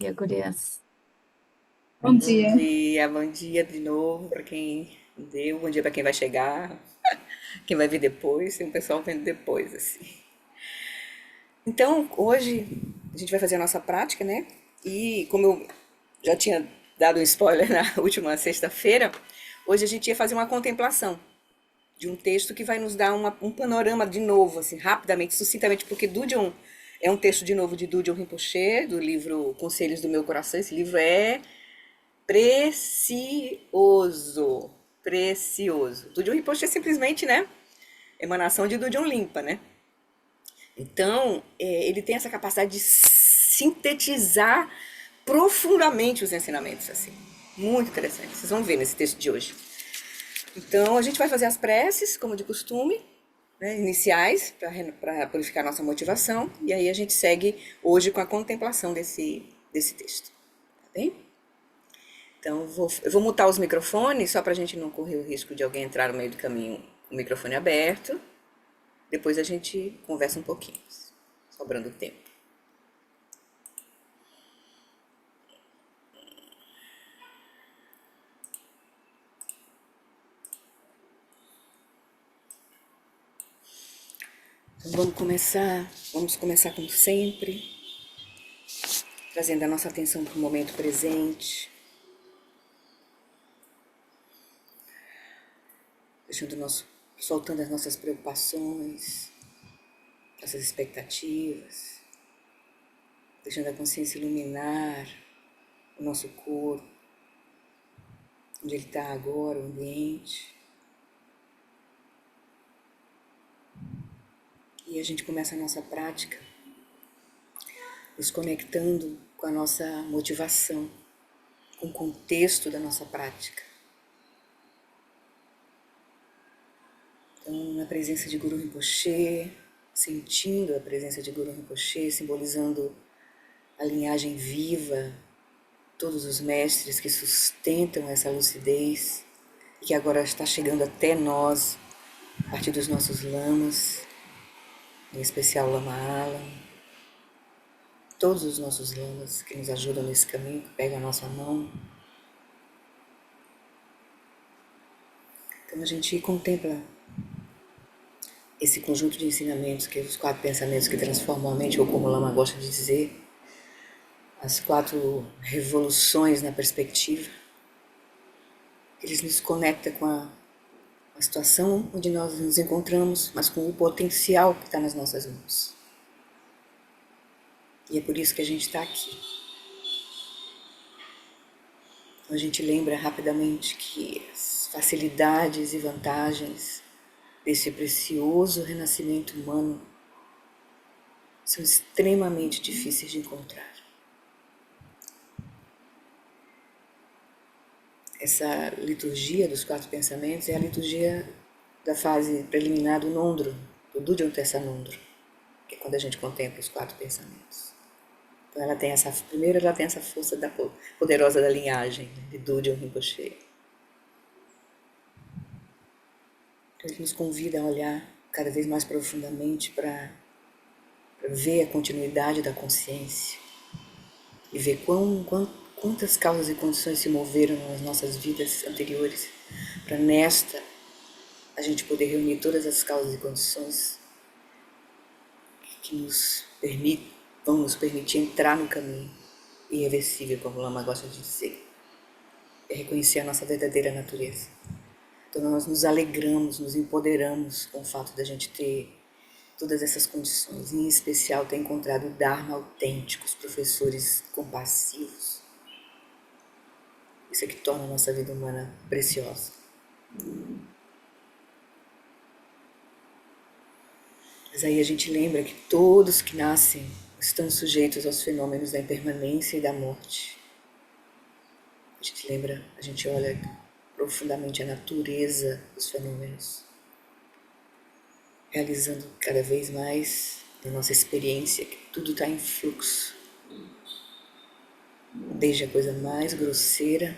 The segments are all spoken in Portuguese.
E a gurias. Bom Bom dia. dia, bom dia de novo para quem deu, bom dia para quem vai chegar, quem vai vir depois, tem um pessoal vendo depois, assim. Então, hoje a gente vai fazer a nossa prática, né? E como eu já tinha dado um spoiler na última sexta-feira, hoje a gente ia fazer uma contemplação de um texto que vai nos dar um panorama de novo, assim, rapidamente, sucintamente, porque Dujon é um texto de novo de Dujon Rinpoche, do livro Conselhos do Meu Coração. Esse livro é precioso, precioso. Dujon Rinpoche é simplesmente, né, emanação de Dujon Limpa, né? Então, ele tem essa capacidade de sintetizar profundamente os ensinamentos, assim. Muito interessante. Vocês vão ver nesse texto de hoje. Então, a gente vai fazer as preces, como de costume, né, iniciais, para purificar nossa motivação. E aí a gente segue hoje com a contemplação desse texto. Tá bem? Então, eu vou mutar os microfones, só para a gente não correr o risco de alguém entrar no meio do caminho com o microfone aberto. Depois a gente conversa um pouquinho, sobrando tempo. Então, vamos começar como sempre, trazendo a nossa atenção para o momento presente, soltando as nossas preocupações, nossas expectativas, deixando a consciência iluminar o nosso corpo, onde ele está agora, o ambiente. E a gente começa a nossa prática nos conectando com a nossa motivação, com o contexto da nossa prática. Então, na presença de Guru Rinpoche, sentindo a presença de Guru Rinpoche, simbolizando a linhagem viva, todos os mestres que sustentam essa lucidez e que agora está chegando até nós, a partir dos nossos lamas, em especial Lama Alam, todos os nossos lamas que nos ajudam nesse caminho, que pegam a nossa mão. Então a gente contempla esse conjunto de ensinamentos, que é os 4 pensamentos que transformam a mente, ou como o Lama gosta de dizer, as 4 revoluções na perspectiva. Eles nos conectam com a situação onde nós nos encontramos, mas com o potencial que está nas nossas mãos. E é por isso que a gente está aqui. Então a gente lembra rapidamente que as facilidades e vantagens desse precioso renascimento humano são extremamente difíceis de encontrar. Essa liturgia dos 4 pensamentos é a liturgia da fase preliminar do Nondro, do Dudyam Tessa Nondro, que é quando a gente contempla os 4 pensamentos. Então primeiro ela tem essa força poderosa da linhagem, né, de Dudyam Rinpoche. Então ele nos convida a olhar cada vez mais profundamente para ver a continuidade da consciência e ver quantas causas e condições se moveram nas nossas vidas anteriores para nesta a gente poder reunir todas as causas e condições que vão nos permitir entrar no caminho irreversível, como o Lama gosta de dizer, é reconhecer a nossa verdadeira natureza. Então nós nos alegramos, nos empoderamos com o fato da gente ter todas essas condições, em especial ter encontrado o Dharma autêntico, os professores compassivos. Isso é que torna a nossa vida humana preciosa. Mas aí a gente lembra que todos que nascem estão sujeitos aos fenômenos da impermanência e da morte. A gente olha profundamente a natureza dos fenômenos, realizando cada vez mais na nossa experiência que tudo está em fluxo, desde a coisa mais grosseira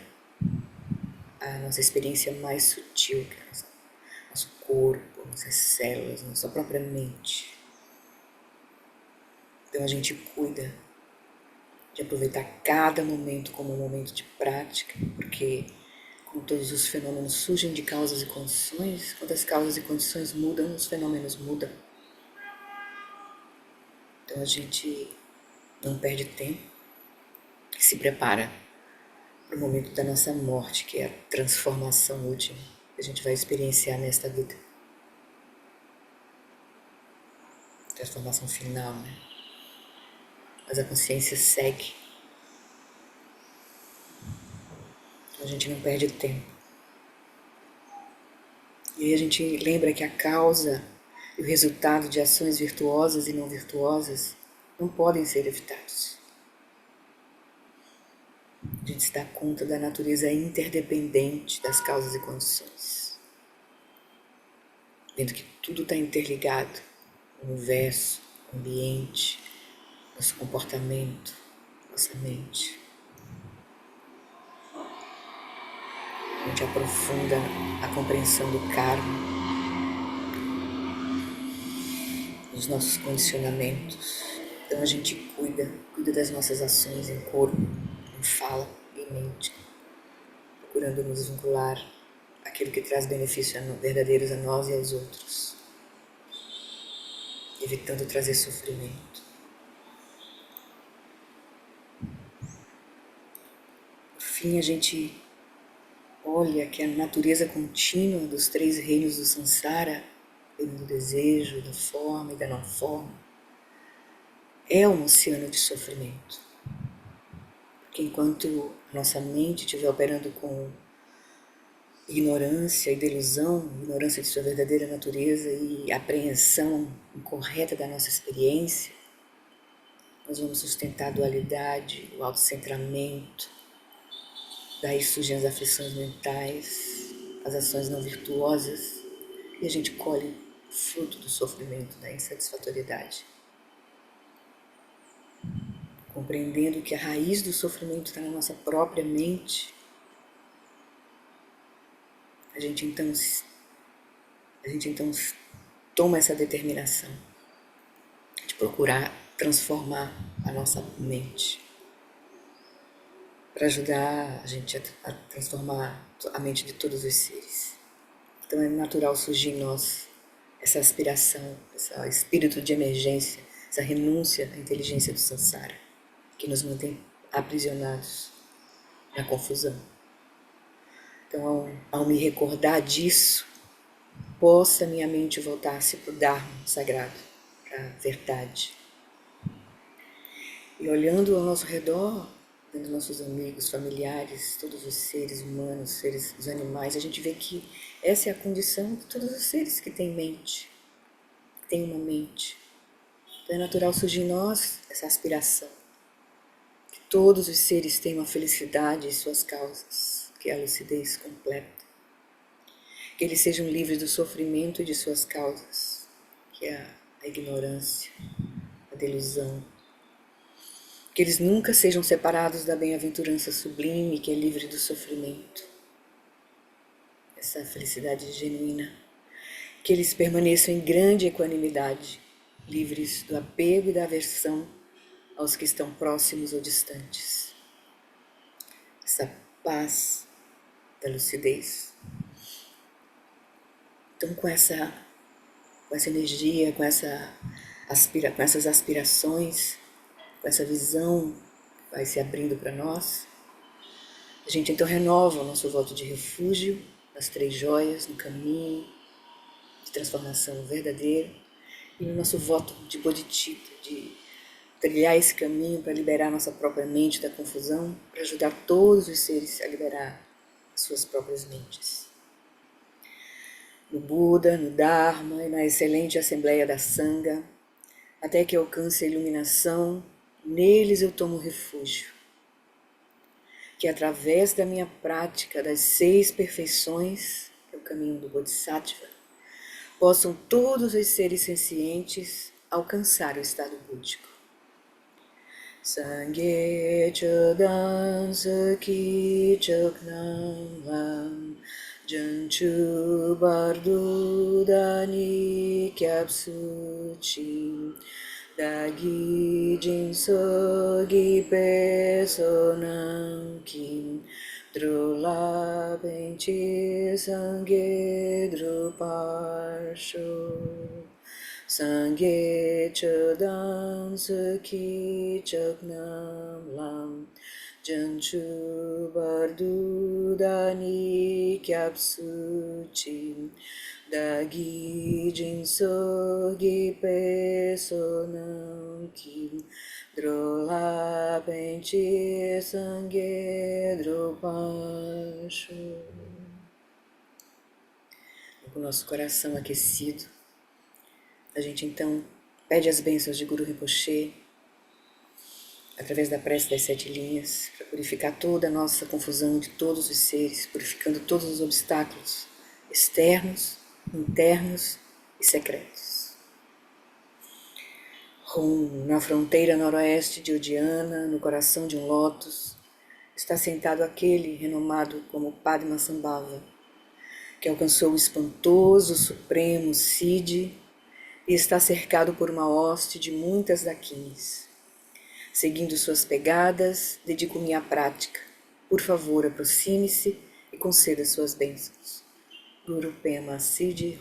à nossa experiência mais sutil, que é nosso corpo, nossas células, nossa própria mente. Então a gente cuida de aproveitar cada momento como um momento de prática, porque como todos os fenômenos surgem de causas e condições, quando as causas e condições mudam, os fenômenos mudam. Então a gente não perde tempo e se prepara para o momento da nossa morte, que é a transformação última que a gente vai experienciar nesta vida. Transformação final, né? Mas a consciência segue. Então a gente não perde tempo. E aí a gente lembra que a causa e o resultado de ações virtuosas e não virtuosas não podem ser evitados. A gente se dá conta da natureza interdependente das causas e condições. Vendo que tudo está interligado. O universo, o ambiente, nosso comportamento, nossa mente. A gente aprofunda a compreensão do karma, dos nossos condicionamentos. Então a gente cuida das nossas ações em corpo, em fala e em mente, procurando nos vincular àquilo que traz benefícios verdadeiros a nós e aos outros, evitando trazer sofrimento. Por fim, a gente olha que a natureza contínua dos três reinos do samsara, reino do desejo, da forma e da não forma, é um oceano de sofrimento. Porque enquanto a nossa mente estiver operando com ignorância e delusão, ignorância de sua verdadeira natureza e apreensão incorreta da nossa experiência, nós vamos sustentar a dualidade, o autocentramento, daí surgem as aflições mentais, as ações não virtuosas, e a gente colhe o fruto do sofrimento, da insatisfatoriedade. Compreendendo que a raiz do sofrimento está na nossa própria mente, a gente então toma essa determinação de procurar transformar a nossa mente para ajudar a gente a transformar a mente de todos os seres. Então é natural surgir em nós essa aspiração, esse espírito de emergência, essa renúncia à inteligência do samsara, que nos mantém aprisionados na confusão. Então, ao me recordar disso, possa minha mente voltar-se para o Dharma sagrado, para a verdade. E olhando ao nosso redor, vendo nossos amigos, familiares, todos os seres humanos, seres dos animais, a gente vê que essa é a condição de todos os seres que têm mente, que têm uma mente. Então é natural surgir em nós essa aspiração, que todos os seres tenham a felicidade e suas causas, que é a lucidez completa. Que eles sejam livres do sofrimento e de suas causas, que é a ignorância, a delusão. Que eles nunca sejam separados da bem-aventurança sublime, que é livre do sofrimento. Essa felicidade genuína. Que eles permaneçam em grande equanimidade, livres do apego e da aversão aos que estão próximos ou distantes. Essa paz da lucidez. Então, com essa energia, com essas aspirações, com essa visão que vai se abrindo para nós, a gente então renova o nosso voto de refúgio nas três joias, no caminho de transformação verdadeira, e no nosso voto de bodhicitta, de trilhar esse caminho para liberar nossa própria mente da confusão, para ajudar todos os seres a liberar as suas próprias mentes. No Buda, no Dharma e na excelente Assembleia da Sangha, até que alcance a iluminação, neles eu tomo refúgio. Que através da minha prática das 6 perfeições, que é o caminho do Bodhisattva, possam todos os seres sencientes alcançar o estado búdico. Sangye chodan saki choknam lam janchu bardudani kyapsu chim Dagi jinso gi personam kim drula benchi sangye druparsho sangye chodam saki chaknam lam janchu bardu dani kyapsu chim Dagi jinso gi personam kim drola penchi sangye dropacho. Com o nosso coração aquecido, a gente então pede as bênçãos de Guru Rinpoche através da prece das 7 linhas para purificar toda a nossa confusão de todos os seres, purificando todos os obstáculos externos, internos e secretos. Na fronteira noroeste de Udiana, no coração de um lótus, está sentado aquele renomado como Padmasambhava, que alcançou o espantoso supremo Siddhi e está cercado por uma hoste de muitas daquins. Seguindo suas pegadas, dedico-me à prática. Por favor, aproxime-se e conceda suas bênçãos. Guru Pema Siddhi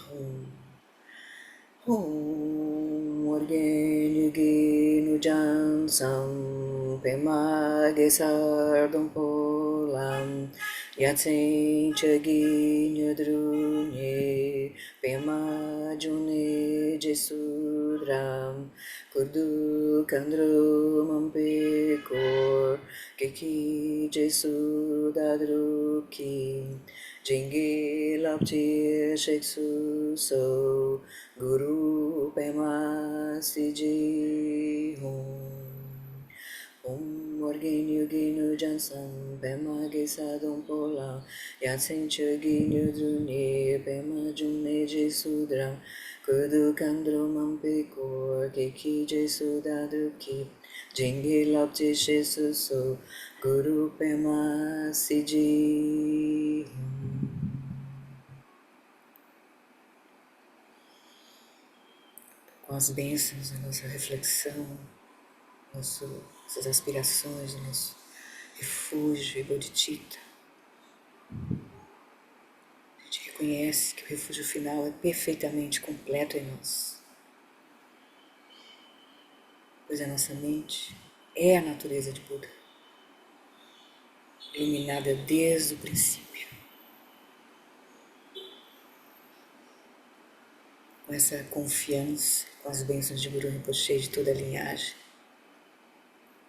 Om Orgenu Genu Jansam Pema Gesardam Polam Yatsen Chaginu Drunye Pema June Jesudram Kudu Kandru Mampekor Keki Jesudadruki Jingi Lapti Sheksu So Guru Pema Siddhi Om Orgenu Genu Jansam Pema Gesadam Pola Yatsen Chaginu Drunye Pema June Jesudram Kudu Kandro Mampekor Keki Jesudadruki Jingi Lapti Sheksu So Guru Pema Siddhi Com as bênçãos da nossa reflexão, nossas aspirações, do nosso refúgio e bodhicitta, a gente reconhece que o refúgio final é perfeitamente completo em nós, pois a nossa mente é a natureza de Buda, iluminada desde o princípio. Com essa confiança, com as bênçãos de Guru Rinpoche de toda a linhagem,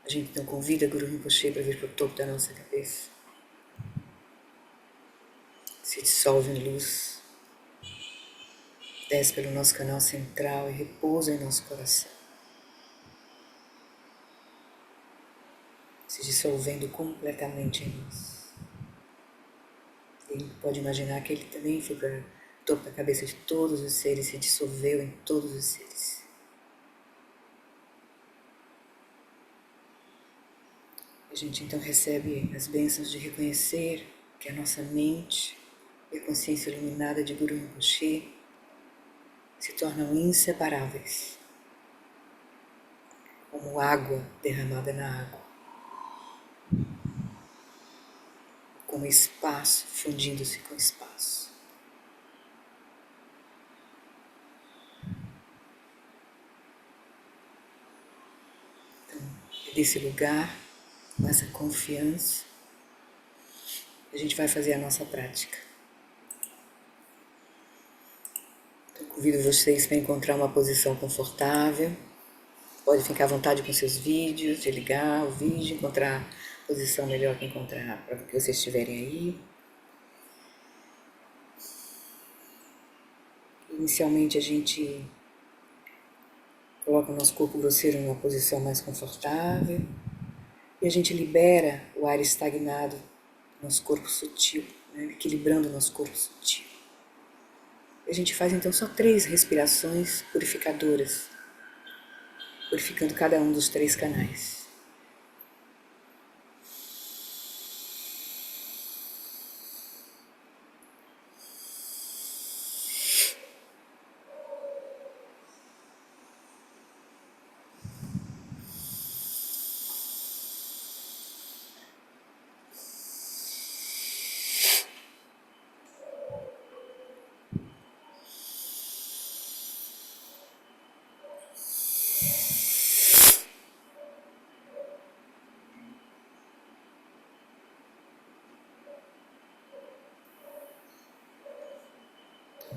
a gente então convida Guru Rinpoche para vir para o topo da nossa cabeça. Se dissolve em luz, desce pelo nosso canal central e repousa em nosso coração, se dissolvendo completamente em nós. E pode imaginar que ele também foi para o topo da cabeça de todos os seres, se dissolveu em todos os seres. A gente então recebe as bênçãos de reconhecer que a nossa mente e a consciência iluminada de Guru Rinpoche se tornam inseparáveis, como água derramada na água, como espaço fundindo-se com espaço. Então, desse lugar, com essa confiança, a gente vai fazer a nossa prática. Então, convido vocês para encontrar uma posição confortável. Pode ficar à vontade com seus vídeos, de ligar o vídeo, encontrar a posição melhor que encontrar para que vocês estiverem aí. Inicialmente a gente coloca o nosso corpo grosseiro numa posição mais confortável e a gente libera o ar estagnado do nosso corpo sutil, né, equilibrando o nosso corpo sutil. E a gente faz então só 3 respirações purificadoras, purificando cada um dos 3 canais.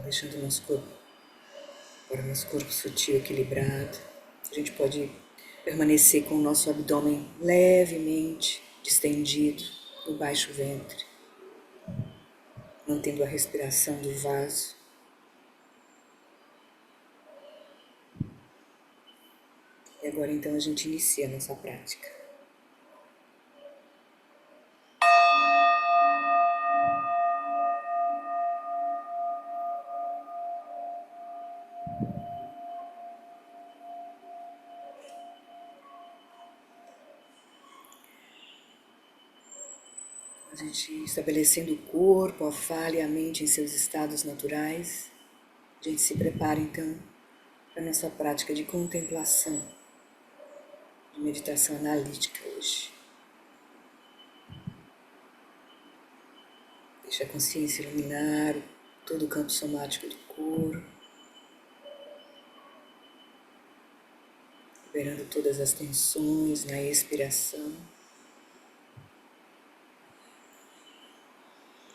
Deixando o nosso corpo, agora nosso corpo sutil, equilibrado. A gente pode permanecer com o nosso abdômen levemente distendido no baixo ventre, mantendo a respiração do vaso. E agora então a gente inicia a nossa prática. A gente estabelecendo o corpo, a fala e a mente em seus estados naturais. A gente se prepara então para a nossa prática de contemplação, de meditação analítica hoje. Deixa a consciência iluminar todo o campo somático do corpo, liberando todas as tensões na expiração,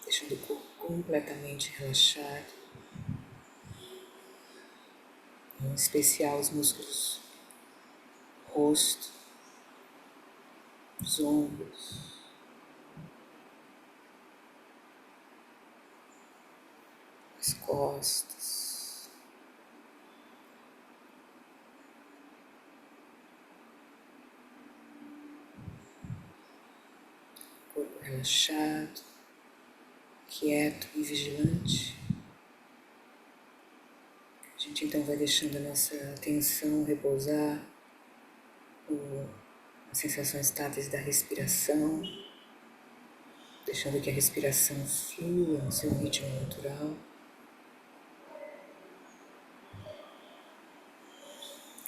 deixando o corpo completamente relaxado, em especial os músculos do rosto, os ombros, as costas, o corpo relaxado, quieto e vigilante. A gente então vai deixando a nossa atenção repousar nas sensações táteis da respiração, deixando que a respiração flua no seu ritmo natural.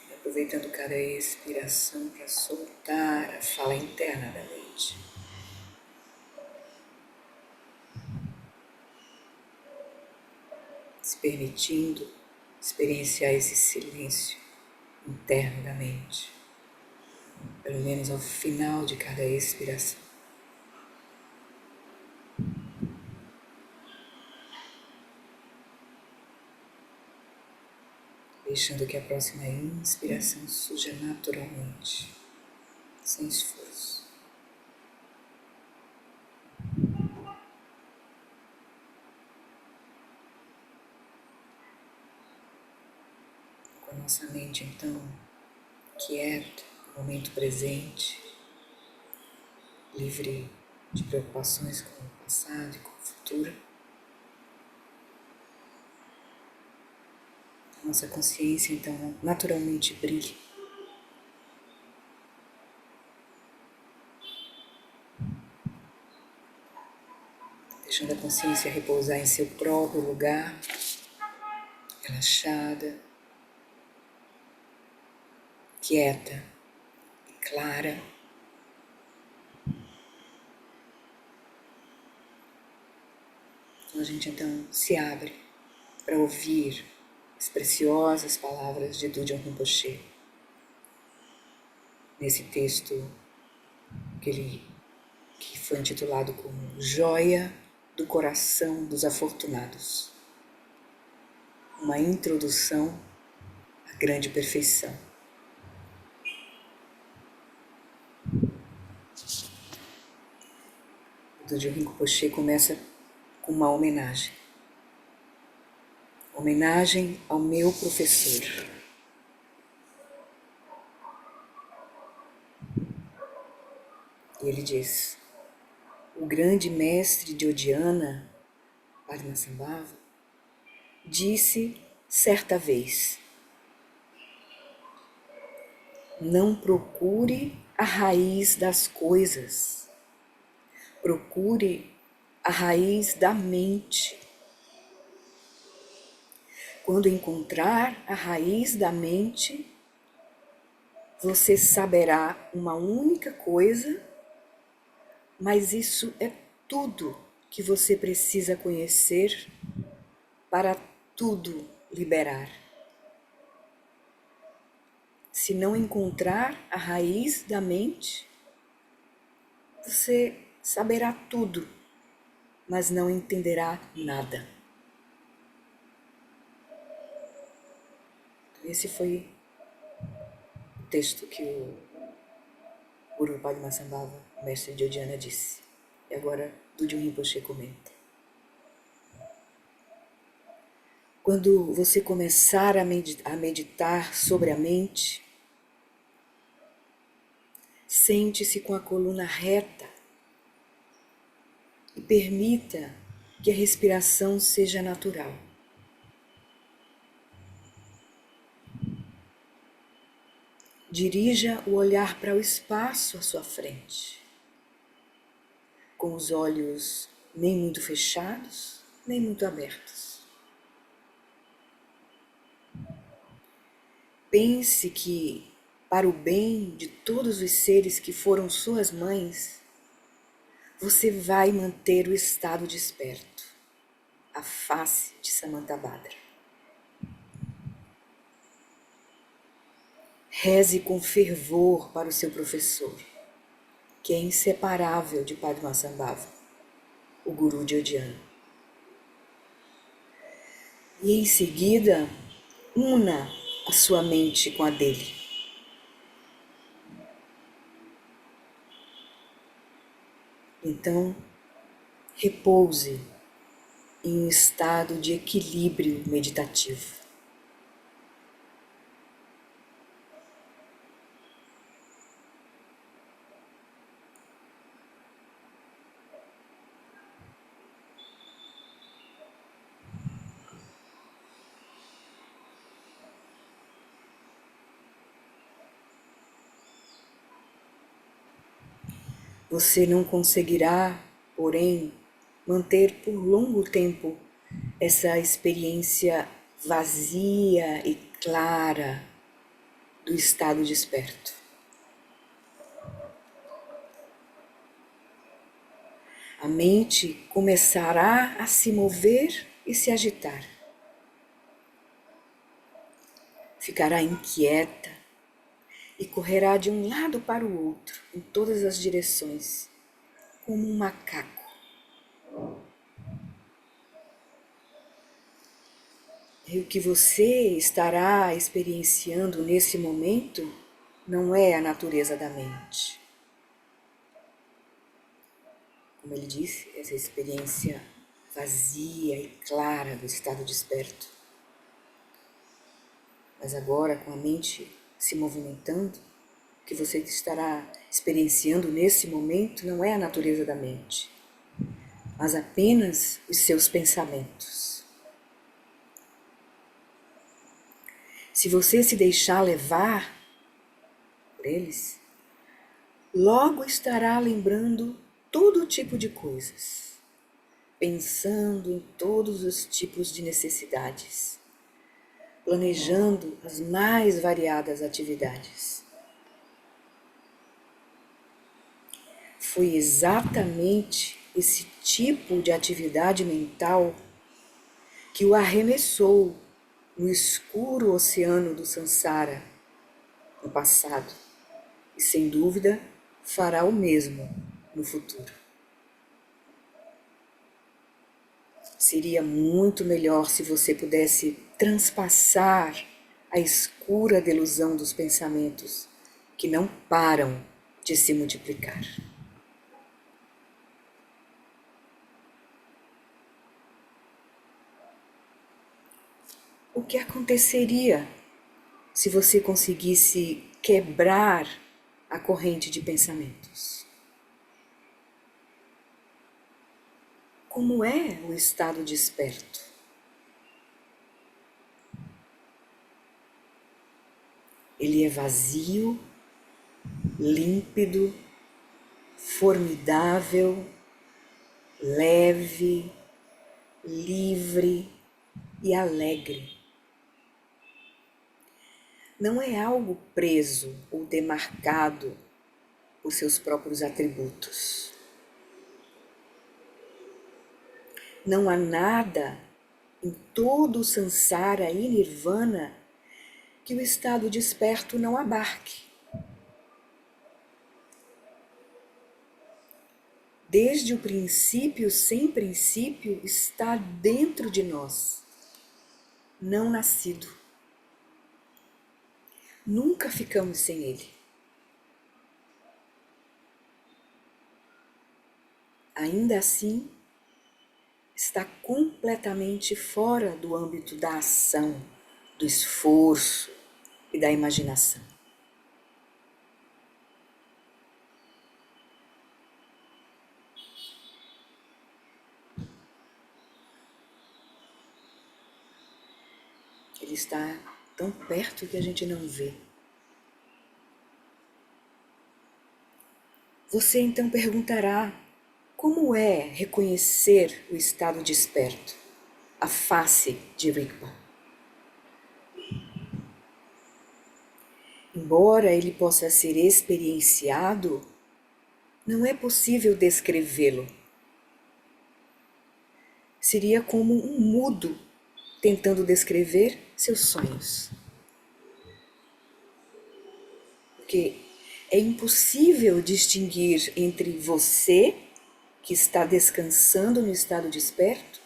E aproveitando cada expiração para soltar a fala interna da mente. Se permitindo experienciar esse silêncio interno da mente, pelo menos ao final de cada expiração. Deixando que a próxima inspiração surja naturalmente, sem esforço. Com a nossa mente então quieta, no momento presente, livre de preocupações com o passado e com o futuro. Nossa consciência então naturalmente brilha. Deixando a consciência repousar em seu próprio lugar, relaxada, quieta e clara. Então a gente então se abre para ouvir as preciosas palavras de Dudjom Rinpoche. Nesse texto que foi intitulado como Joia do Coração dos Afortunados. Uma introdução à grande perfeição. Dudjom Rinpoche começa com uma homenagem. Homenagem ao meu professor. E ele diz: o grande mestre de Odiana, Padmasambhava, disse certa vez: não procure a raiz das coisas, procure a raiz da mente. Quando encontrar a raiz da mente, você saberá uma única coisa, mas isso é tudo que você precisa conhecer para tudo liberar. Se não encontrar a raiz da mente, você saberá tudo, mas não entenderá nada. Esse foi o texto que o Guru Padmasambhava, mestre de Odiana, disse. E agora Dudjom Rinpoche comenta. Quando você começar a meditar sobre a mente, sente-se com a coluna reta e permita que a respiração seja natural. Dirija o olhar para o espaço à sua frente, com os olhos nem muito fechados, nem muito abertos. Pense que, para o bem de todos os seres que foram suas mães, você vai manter o estado desperto, a face de Samantabhadra. Reze com fervor para o seu professor, que é inseparável de Padmasambhava, o Guru de Odiana. E em seguida, una a sua mente com a dele. Então, repouse em um estado de equilíbrio meditativo. Você não conseguirá, porém, manter por longo tempo essa experiência vazia e clara do estado desperto. A mente começará a se mover e se agitar. Ficará inquieta e correrá de um lado para o outro, em todas as direções, como um macaco. E o que você estará experienciando nesse momento não é a natureza da mente. Como ele disse, essa experiência vazia e clara do estado desperto. Mas agora, com a mente se movimentando, o que você estará experienciando nesse momento não é a natureza da mente, mas apenas os seus pensamentos. Se você se deixar levar por eles, logo estará lembrando todo tipo de coisas, pensando em todos os tipos de necessidades, planejando as mais variadas atividades. Foi exatamente esse tipo de atividade mental que o arremessou no escuro oceano do Sansara no passado e, sem dúvida, fará o mesmo no futuro. Seria muito melhor se você pudesse transpassar a escura delusão dos pensamentos que não param de se multiplicar. O que aconteceria se você conseguisse quebrar a corrente de pensamentos? Como é o estado desperto? Ele é vazio, límpido, formidável, leve, livre e alegre. Não é algo preso ou demarcado por seus próprios atributos. Não há nada em todo o Sansara e Nirvana que o estado desperto não abarque. Desde o princípio, sem princípio, está dentro de nós, não nascido. Nunca ficamos sem ele. Ainda assim, está completamente fora do âmbito da ação, do esforço e da imaginação. Ele está tão perto que a gente não vê. Você então perguntará: como é reconhecer o estado desperto, a face de Rigpa? Embora ele possa ser experienciado, não é possível descrevê-lo. Seria como um mudo tentando descrever seus sonhos. Porque é impossível distinguir entre você, que está descansando no estado desperto,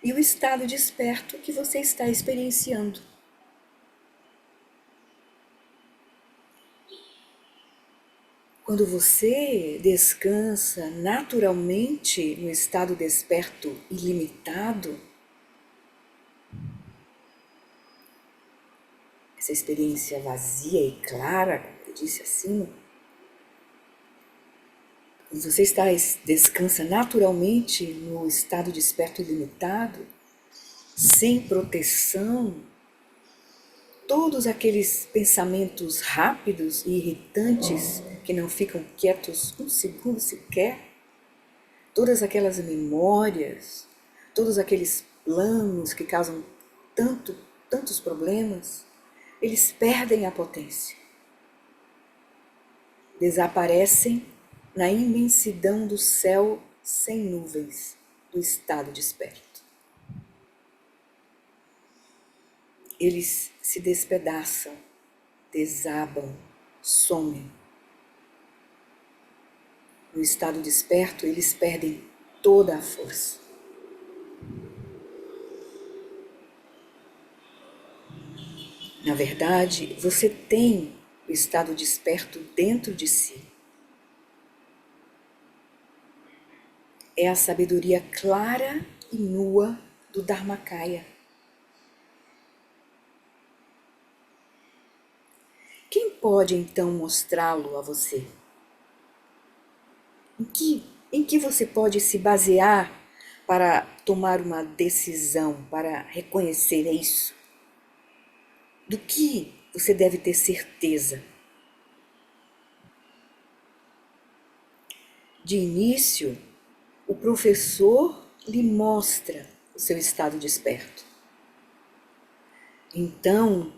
e o estado desperto que você está experienciando. Quando você descansa naturalmente no estado desperto ilimitado, essa experiência vazia e clara, como eu disse acima, quando você descansa naturalmente no estado desperto ilimitado, sem proteção, todos aqueles pensamentos rápidos e irritantes que não ficam quietos um segundo sequer, todas aquelas memórias, todos aqueles planos que causam tantos problemas, eles perdem a potência. Desaparecem na imensidão do céu sem nuvens, do estado desperto. Eles se despedaçam, desabam, somem. No estado desperto, eles perdem toda a força. Na verdade, você tem o estado desperto dentro de si. É a sabedoria clara e nua do Dharmakaya. Quem pode então mostrá-lo a você? Em que você pode se basear para tomar uma decisão, para reconhecer isso? Do que você deve ter certeza? De início, o professor lhe mostra o seu estado desperto. Então,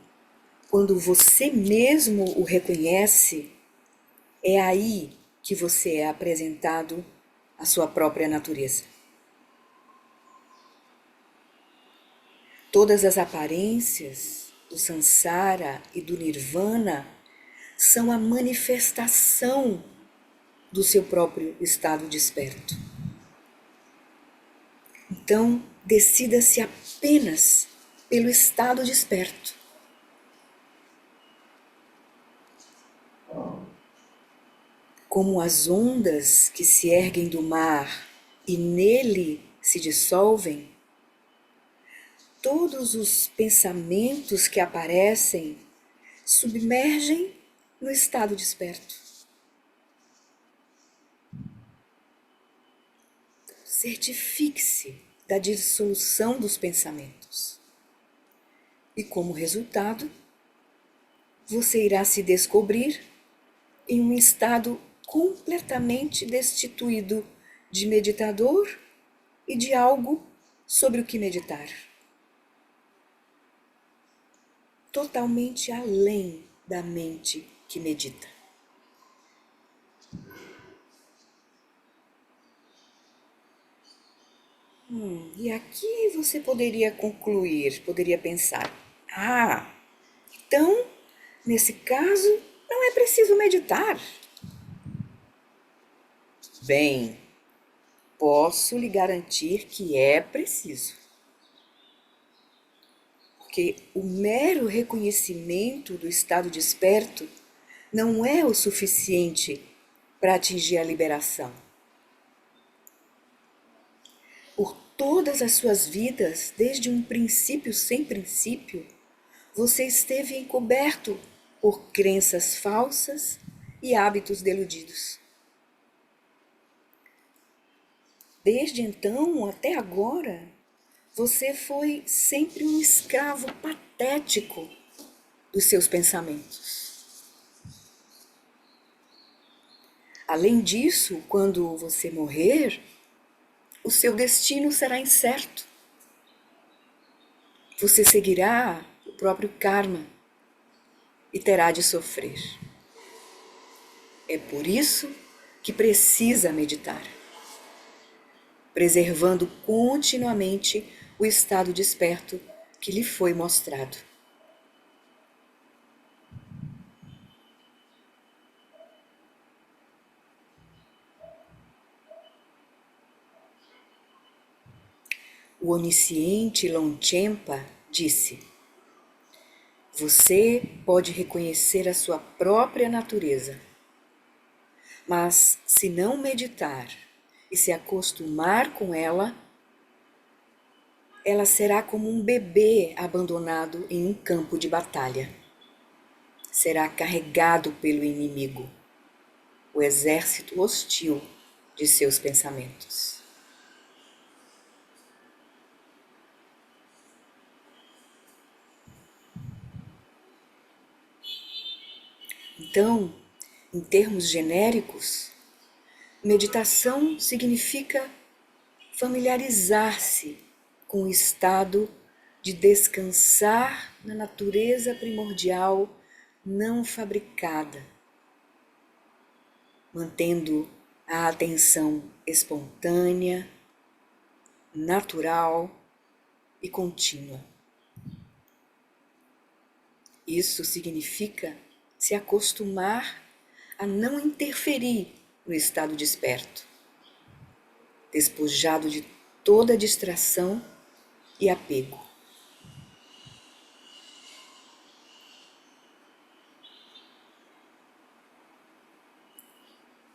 quando você mesmo o reconhece, é aí que você é apresentado à sua própria natureza. Todas as aparências do Sansara e do Nirvana são a manifestação do seu próprio estado desperto. Então, decida-se apenas pelo estado desperto. Como as ondas que se erguem do mar e nele se dissolvem, todos os pensamentos que aparecem submergem no estado desperto. Certifique-se da dissolução dos pensamentos. E como resultado, você irá se descobrir em um estado completamente destituído de meditador e de algo sobre o que meditar. Totalmente além da mente que medita. E aqui você poderia concluir, poderia pensar: então, nesse caso, não é preciso meditar. Bem, posso lhe garantir que é preciso. porque o mero reconhecimento do estado desperto não é o suficiente para atingir a liberação. Por todas as suas vidas, desde um princípio sem princípio, você esteve encoberto por crenças falsas e hábitos deludidos. Desde então até agora, você foi sempre um escravo patético dos seus pensamentos. Além disso, quando você morrer, o seu destino será incerto. Você seguirá o próprio karma e terá de sofrer. É por isso que precisa meditar, preservando continuamente o estado desperto que lhe foi mostrado. O onisciente Longchenpa disse: você pode reconhecer a sua própria natureza, mas se não meditar e se acostumar com ela, ela será como um bebê abandonado em um campo de batalha. Será carregado pelo inimigo, o exército hostil de seus pensamentos. Então, em termos genéricos, meditação significa familiarizar-se com o estado de descansar na natureza primordial não fabricada, mantendo a atenção espontânea, natural e contínua. Isso significa se acostumar a não interferir no estado desperto, despojado de toda distração e apego.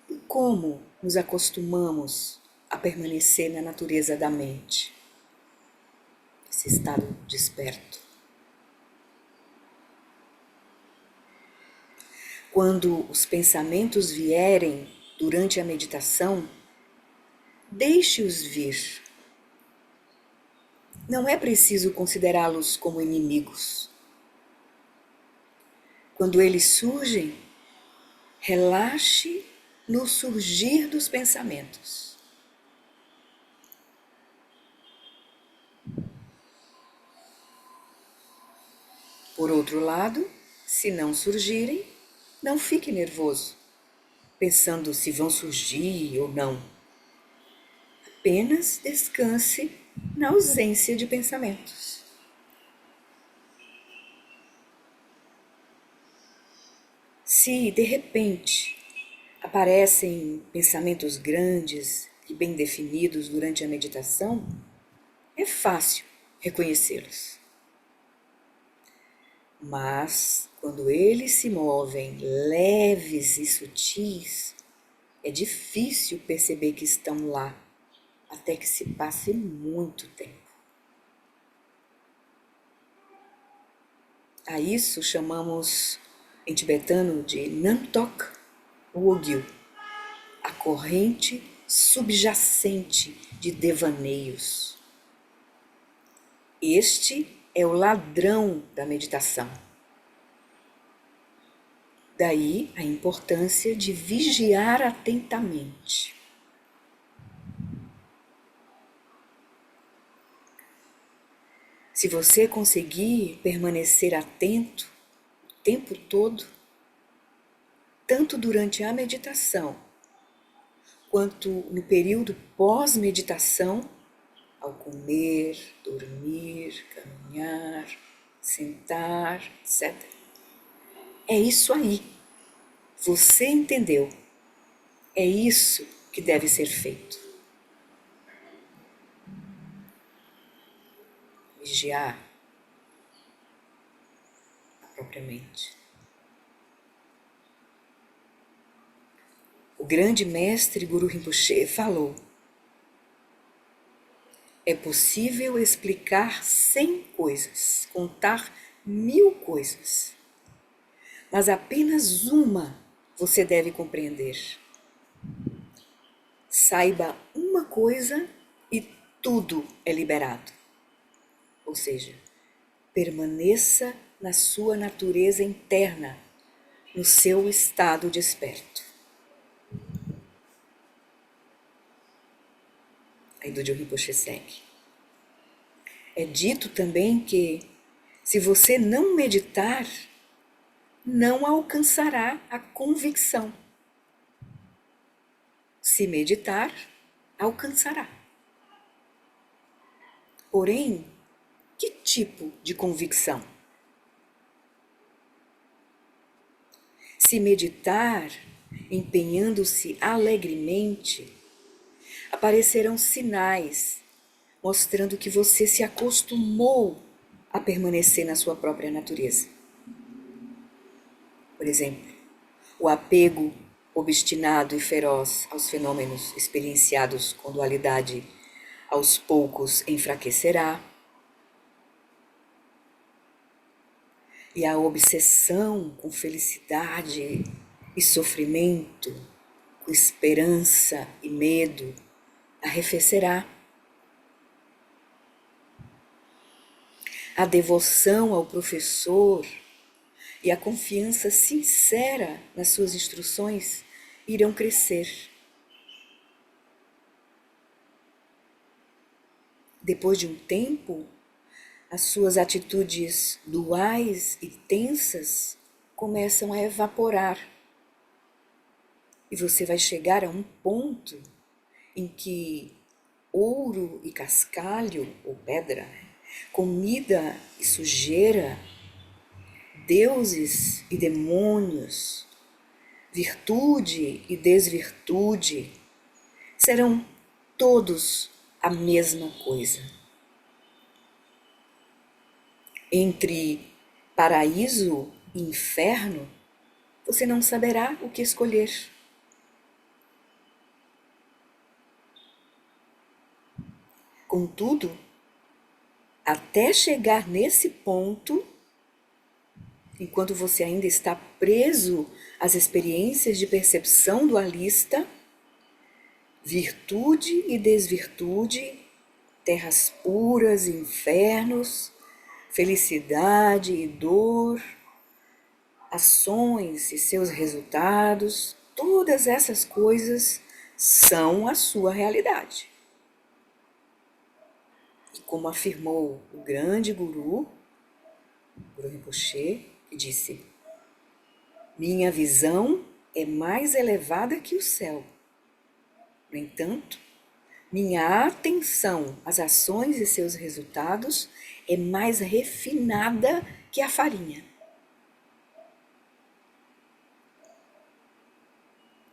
E como nos acostumamos a permanecer na natureza da mente, esse estado desperto? Quando os pensamentos vierem durante a meditação, deixe-os vir. Não é preciso considerá-los como inimigos. Quando eles surgem, relaxe no surgir dos pensamentos. Por outro lado, se não surgirem, não fique nervoso, pensando se vão surgir ou não. Apenas descanse na ausência de pensamentos. Se, de repente, aparecem pensamentos grandes e bem definidos durante a meditação, é fácil reconhecê-los. Mas, quando eles se movem leves e sutis, é difícil perceber que estão lá, até que se passe muito tempo. A isso chamamos em tibetano de Namtok Wogyu, a corrente subjacente de devaneios. Este é o ladrão da meditação. Daí a importância de vigiar atentamente. Se você conseguir permanecer atento o tempo todo, tanto durante a meditação, quanto no período pós-meditação, ao comer, dormir, caminhar, sentar, etc. É isso aí. Você entendeu. É isso que deve ser feito. Vigiar, propriamente. O grande mestre Guru Rinpoche falou: é possível explicar 100 coisas, contar 1000 coisas, mas apenas uma você deve compreender. Saiba uma coisa e tudo é liberado. Ou seja, permaneça na sua natureza interna, no seu estado desperto. Aí Dudjom Rinpoche segue. É dito também que, se você não meditar, não alcançará a convicção. Se meditar, alcançará. Porém, que tipo de convicção? Se meditar, empenhando-se alegremente, aparecerão sinais mostrando que você se acostumou a permanecer na sua própria natureza. Por exemplo, o apego obstinado e feroz aos fenômenos experienciados com dualidade aos poucos enfraquecerá. E a obsessão com felicidade e sofrimento, com esperança e medo, arrefecerá. A devoção ao professor e a confiança sincera nas suas instruções irão crescer. Depois de um tempo, as suas atitudes duais e tensas começam a evaporar. E você vai chegar a um ponto em que ouro e cascalho, ou pedra, comida e sujeira, deuses e demônios, virtude e desvirtude, serão todos a mesma coisa. Entre paraíso e inferno, você não saberá o que escolher. Contudo, até chegar nesse ponto, enquanto você ainda está preso às experiências de percepção dualista, virtude e desvirtude, terras puras e infernos, felicidade e dor, ações e seus resultados, todas essas coisas são a sua realidade. E como afirmou o grande Guru Rinpoche, que disse: minha visão é mais elevada que o céu. No entanto, minha atenção às ações e seus resultados é mais refinada que a farinha.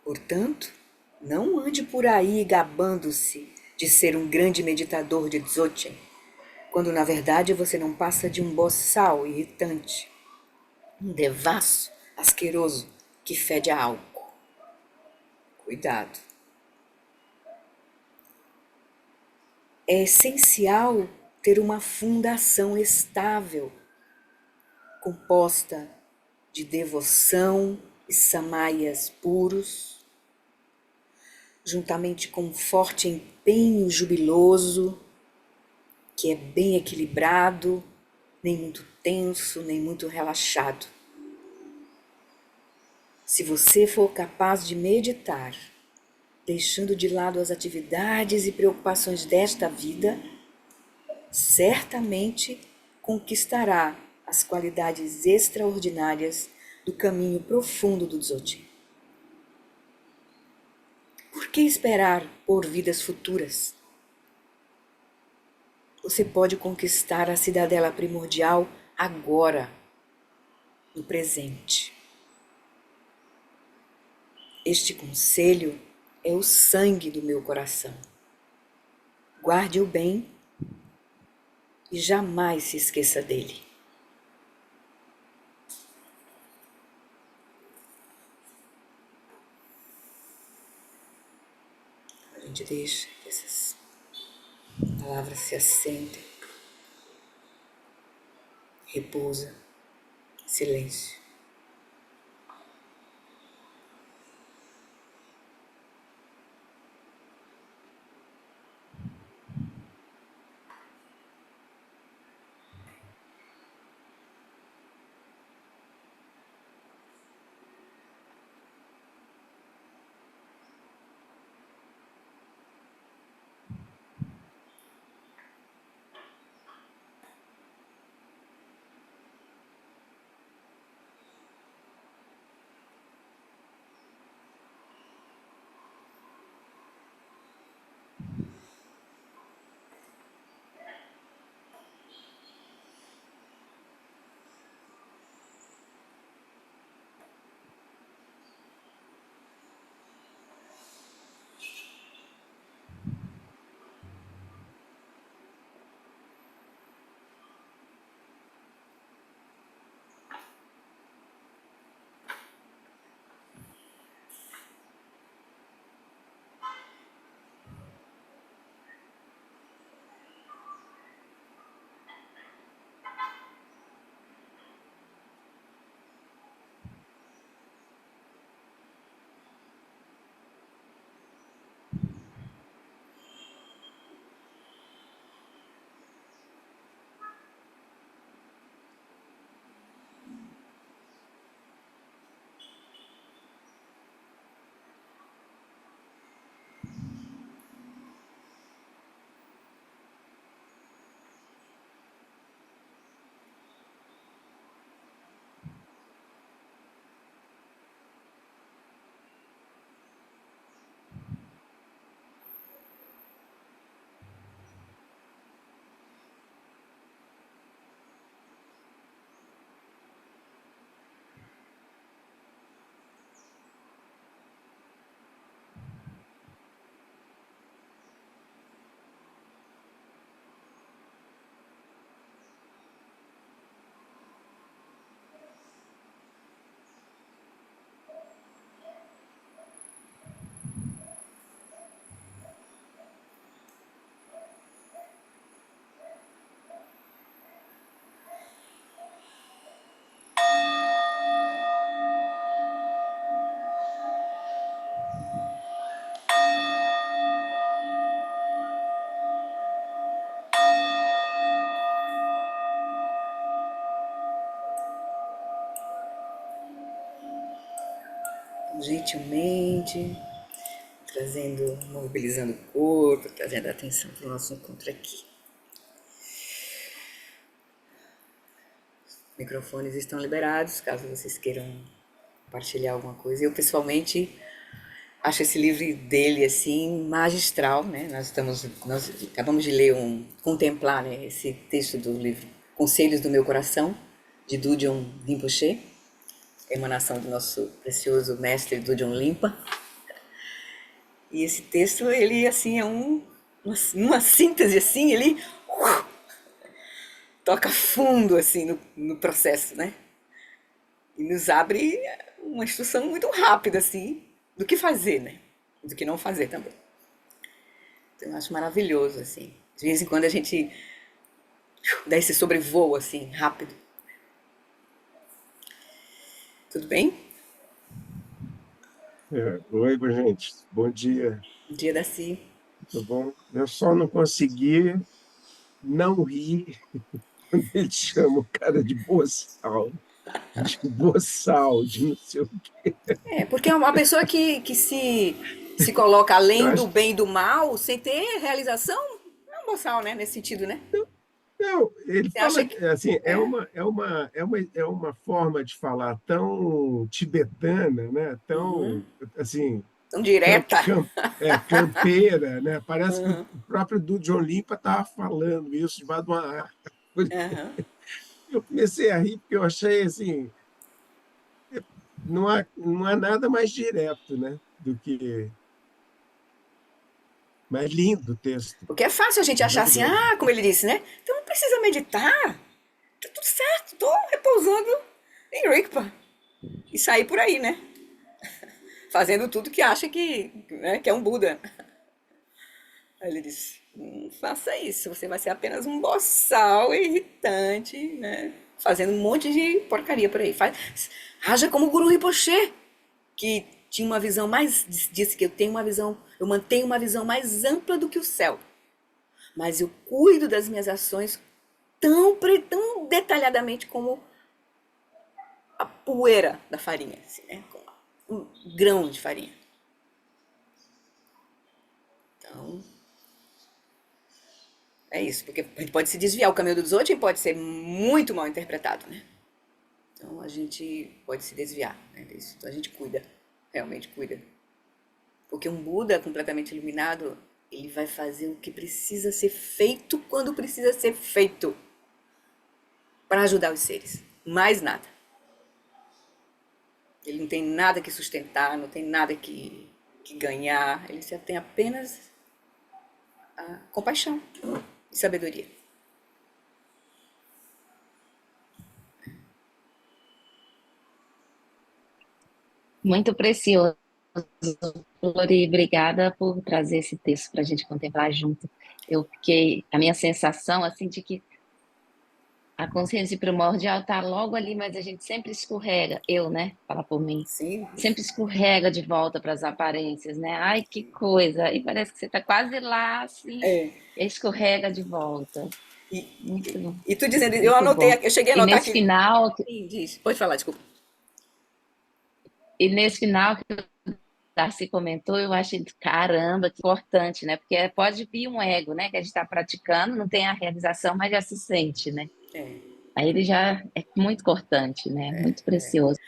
Portanto, não ande por aí gabando-se de ser um grande meditador de Dzogchen, quando na verdade você não passa de um boçal irritante, um devasso asqueroso que fede a álcool. Cuidado. É essencial ter uma fundação estável, composta de devoção e samayas puros, juntamente com um forte empenho jubiloso, que é bem equilibrado, nem muito tenso, nem muito relaxado. Se você for capaz de meditar, deixando de lado as atividades e preocupações desta vida, certamente conquistará as qualidades extraordinárias do caminho profundo do Dzogchen. Por que esperar por vidas futuras? Você pode conquistar a cidadela primordial agora, no presente. Este conselho é o sangue do meu coração. Guarde-o bem e jamais se esqueça dele. gente deixa que essas palavras se assentem, repousa, silêncio. Gentilmente, trazendo, mobilizando o corpo, trazendo a atenção para o nosso encontro aqui. Microfones estão liberados, caso vocês queiram compartilhar alguma coisa. Eu, pessoalmente, acho esse livro dele, assim, magistral, né? Nós acabamos de ler, contemplar, né, esse texto do livro Conselhos do Meu Coração, de Dudjom Rinpoche, emanação do nosso precioso mestre Dudjom Limpa. E esse texto, ele, assim, é uma síntese, assim, ele toca fundo, assim, no processo, né? E nos abre uma instrução muito rápida, assim, do que fazer, né? Do que não fazer também. Então, eu acho maravilhoso, assim. De vez em quando a gente dá esse sobrevoo, assim, rápido. Tudo bem? Oi, gente. Bom dia. Dia da Si. Tudo bom? Eu só não consegui não rir quando ele chama o cara de boçal, de não sei o quê. Porque é uma pessoa que se coloca Eu além do acho, bem e do mal, sem ter realização, é um boçal, né? Nesse sentido, né? não, ele Você fala acha que assim, é é uma forma de falar tão tibetana, né? Tão assim, tão direta? campeira, né? Parece que o próprio do John Limpa estava falando isso debaixo de uma árvore. Aham. Eu comecei a rir porque eu achei assim, não há nada mais direto, né, do que mais lindo o texto, Porque é fácil a gente achar assim, maravilhoso. como ele disse, né? Então não precisa meditar, tá tudo certo, tô repousando em Rigpa. E sair por aí, né? Fazendo tudo que acha que, né, que é um Buda. Aí ele disse: não faça isso, você vai ser apenas um boçal irritante, né? Fazendo um monte de porcaria por aí. Haja como o Guru Rinpoche, que tinha uma visão mais. Disse que eu mantenho uma visão mais ampla do que o céu. Mas eu cuido das minhas ações tão detalhadamente como a poeira da farinha, assim, né? Como um grão de farinha. Então, é isso, porque a gente pode se desviar. O caminho dos outros e pode ser muito mal interpretado, né? Então a gente pode se desviar, né, disso. Então a gente cuida, realmente cuida. Porque um Buda completamente iluminado, ele vai fazer o que precisa ser feito quando precisa ser feito para ajudar os seres. Mais nada. Ele não tem nada que sustentar, não tem nada que ganhar. Ele só tem apenas a compaixão e sabedoria. Muito precioso, Lori. Obrigada por trazer esse texto para a gente contemplar junto. A minha sensação, assim, de que a consciência primordial está logo ali, mas a gente sempre escorrega, eu, né, falar por mim, Sim, sempre escorrega de volta para as aparências, né? Ai, que coisa! E parece que você está quase lá, assim, é. e escorrega de volta. E, Muito, e tu dizendo, eu muito anotei, bom. eu cheguei a E anotar nesse aqui. final, Sim, diz. Pode falar, desculpa. e nesse final que o Darcy comentou, eu acho, caramba, que importante, né? Porque pode vir um ego, né? Que a gente está praticando, não tem a realização, mas já se sente, né? É. Aí ele já é muito cortante, né? Muito precioso.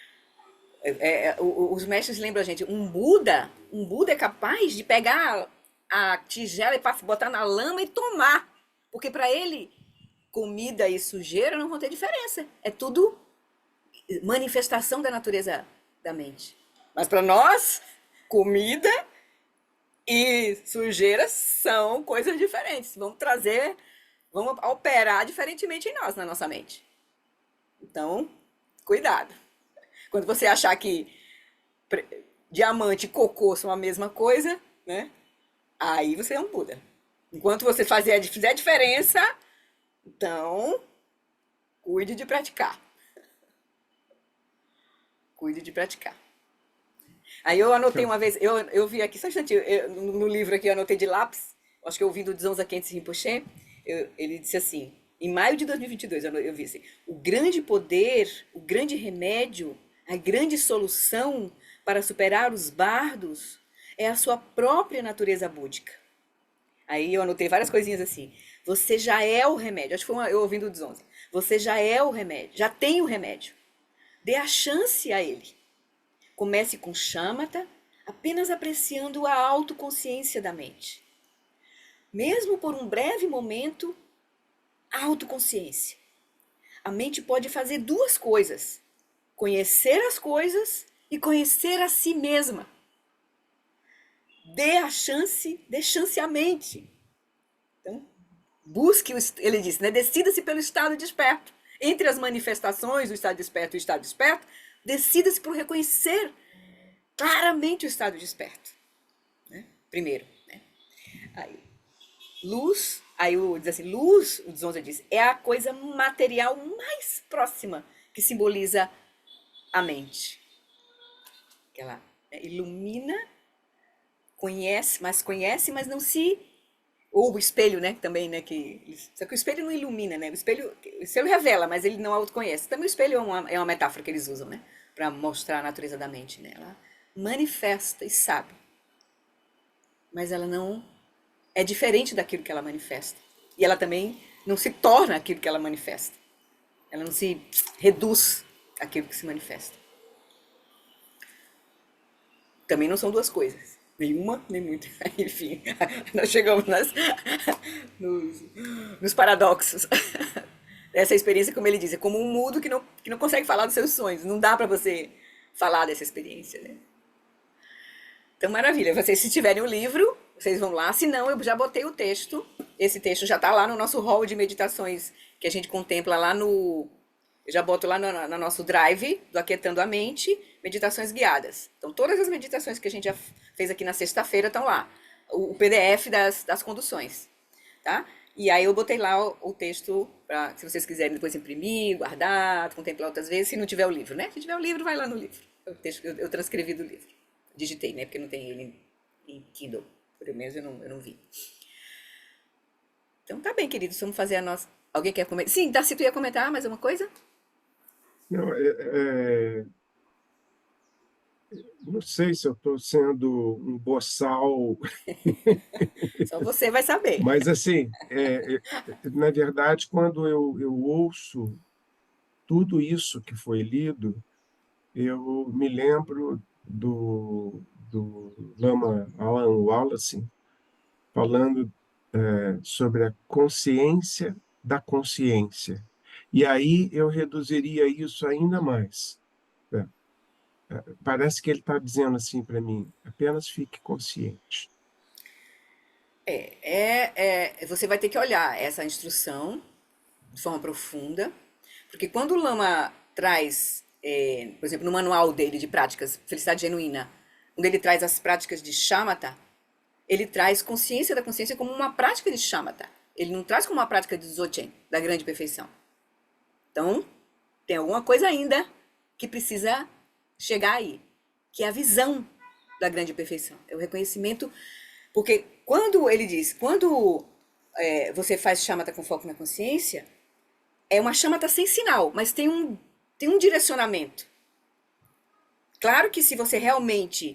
Os mestres lembram a gente, um Buda é capaz de pegar a tigela e botar na lama e tomar. Porque para ele, comida e sujeira não vão ter diferença. É tudo manifestação da natureza da mente. Mas para nós, comida e sujeira são coisas diferentes. Vamos operar diferentemente em nós, na nossa mente. Então, cuidado. Quando você achar que diamante e cocô são a mesma coisa, né? Aí você é um Buda. Enquanto você fizer a diferença, então cuide de praticar. Cuide de praticar. Aí eu anotei uma vez, eu vi aqui, só um instantinho, no livro aqui eu anotei de lápis, acho que eu ouvi do Dzongza Khyentse Rinpoche, ele disse assim, em maio de 2022, eu vi assim, o grande poder, o grande remédio, a grande solução para superar os bardos é a sua própria natureza búdica. Aí eu anotei várias coisinhas assim, você já é o remédio, acho que foi eu ouvindo o Dzongza, você já é o remédio, já tem o remédio, dê a chance a ele. Comece com shamatha, apenas apreciando a autoconsciência da mente. Mesmo por um breve momento, a autoconsciência. A mente pode fazer duas coisas: conhecer as coisas e conhecer a si mesma. Dê chance à mente. Então, busque, ele disse, né? Decida-se pelo estado desperto. Entre as manifestações do estado desperto e o estado desperto, decida-se por reconhecer claramente o estado desperto. Né? Primeiro. Né? Aí, luz, diz assim, luz, o Dzongza diz, é a coisa material mais próxima que simboliza a mente. Que ela, né, ilumina, conhece, mas não se... Ou o espelho, né, também, né, só que o espelho não ilumina, né, o espelho revela, mas ele não autoconhece. Também o espelho é uma metáfora que eles usam, né, para mostrar a natureza da mente, né, ela manifesta e sabe, mas ela não é diferente daquilo que ela manifesta. E ela também não se torna aquilo que ela manifesta. Ela não se reduz àquilo que se manifesta. Também não são duas coisas. Nenhuma, nem muito. Enfim, nós chegamos nos paradoxos. Essa experiência, como ele diz, é como um mudo que não consegue falar dos seus sonhos. Não dá para você falar dessa experiência, né? Então, maravilha. Vocês, se tiverem o livro, vocês vão lá. Se não, eu já botei o texto. Esse texto já está lá no nosso hall de meditações que a gente contempla lá no... Eu já boto lá no nosso drive do Aquietando a Mente, meditações guiadas. Então, todas as meditações que a gente já fez aqui na sexta-feira estão lá. o PDF das conduções, tá? E aí eu botei lá o texto para, se vocês quiserem depois imprimir, guardar, contemplar outras vezes, se não tiver o livro, né? Se tiver o livro, vai lá no livro. Eu transcrevi do livro. Digitei, né? Porque não tem ele em Kindle. Pelo menos eu não vi. Então tá bem, queridos, vamos fazer a nossa... Alguém quer comentar? Sim, Darcy, tu ia comentar mais uma coisa? Não, não sei se eu estou sendo um boçal, Só você vai saber. mas assim, na verdade, quando eu ouço tudo isso que foi lido, eu me lembro do Lama Alan Wallace falando sobre a consciência da consciência. E aí eu reduziria isso ainda mais. Né? Parece que ele está dizendo assim para mim: apenas fique consciente. Você vai ter que olhar essa instrução de forma profunda, porque quando o Lama traz, por exemplo, no manual dele de práticas Felicidade Genuína, onde ele traz as práticas de shamatha, ele traz consciência da consciência como uma prática de shamatha. Ele não traz como uma prática de Dzogchen, da grande perfeição. Então, tem alguma coisa ainda que precisa chegar aí, que é a visão da grande perfeição. É o reconhecimento, porque quando ele diz, quando você faz shamatha com foco na consciência, é uma shamatha sem sinal, mas tem um direcionamento. Claro que se você realmente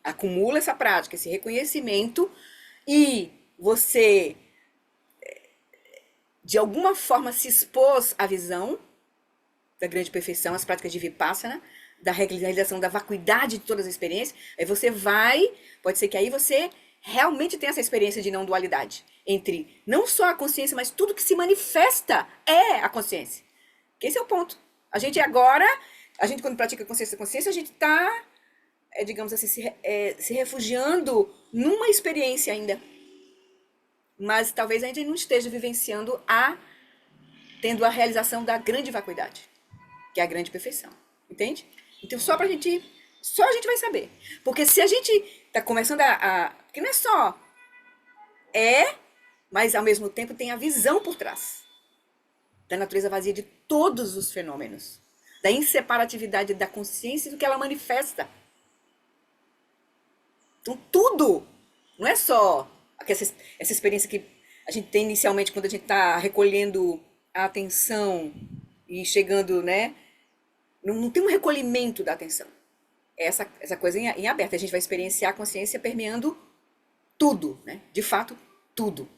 acumula essa prática, esse reconhecimento, e você, de alguma forma, se expôs à visão da grande perfeição, as práticas de Vipassana, da realização da vacuidade de todas as experiências, aí você pode ser que aí você realmente tenha essa experiência de não dualidade, entre não só a consciência, mas tudo que se manifesta é a consciência. Esse é o ponto. A gente quando pratica consciência da consciência, a gente está, digamos assim, se refugiando numa experiência ainda. Mas talvez a gente não esteja vivenciando tendo a realização da grande vacuidade, que é a grande perfeição. Entende? Então só a gente vai saber. Porque se a gente está começando porque não é só mas ao mesmo tempo tem a visão por trás da natureza vazia de todos os fenômenos, da inseparatividade da consciência e do que ela manifesta. Então tudo, não é só essa experiência que a gente tem inicialmente quando a gente está recolhendo a atenção e chegando, né? Não tem um recolhimento da atenção. É essa coisa em aberto. A gente vai experienciar a consciência permeando tudo, né? De fato, tudo.